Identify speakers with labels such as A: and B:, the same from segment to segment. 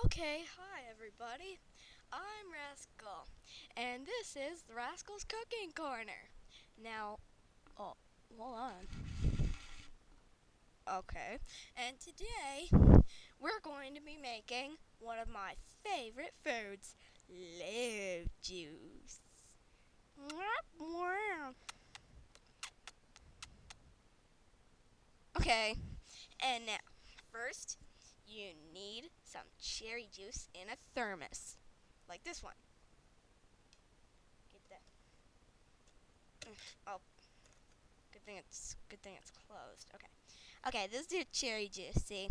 A: Okay, hi everybody. I'm Rascal, and this is the Rascal's Cooking Corner. Now, oh, hold on. Okay, and today we're going to be making one of my favorite foods, love juice. Okay, and now, first, you need some cherry juice in a thermos, like this one. Get that. Oh, good thing it's closed. Okay. Okay, this is your cherry juice, see?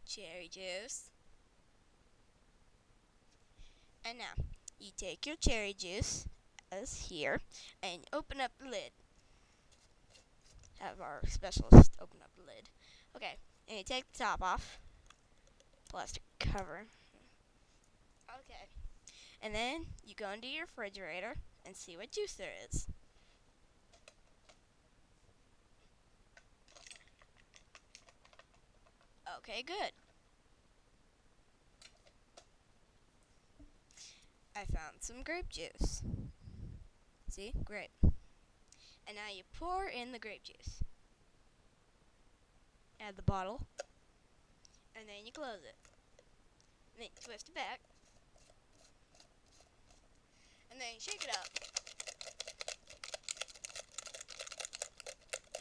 A: Cherry juice. And now you take your cherry juice as here and open up the lid. Have our specialist open up the lid. Okay, and you take the top off. Plastic cover. Okay. And then you go into your refrigerator and see what juice there is. Okay, good. I found some grape juice. See? Grape. And now you pour in the grape juice. Add the bottle. And then you close it. And then you twist it back. And then you shake it up.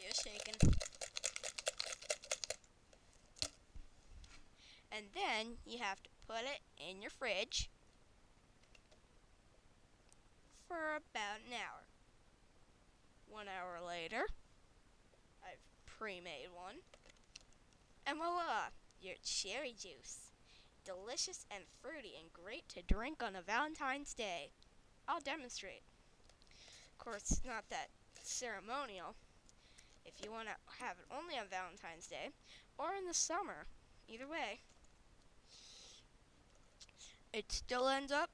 A: Just shaking. And then you have to put it in your fridge for about an hour. 1 hour later, I've pre-made one. And voila, your cherry juice. Delicious and fruity and great to drink on a Valentine's Day. I'll demonstrate. Of course, it's not that ceremonial. If you want to have it only on Valentine's Day or in the summer, either way, it still ends up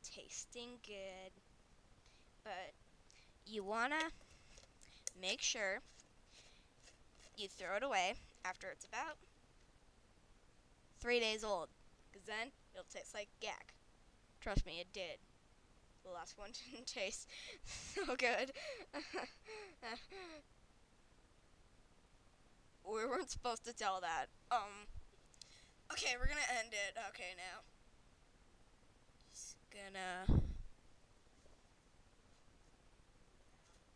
A: tasting good. But you want to make sure you throw it away after it's about 3 days old, because then it'll taste like gack. Trust me, it did. The last one didn't taste so good. We weren't supposed to tell that. Okay, we're gonna end it. Okay, now. Just gonna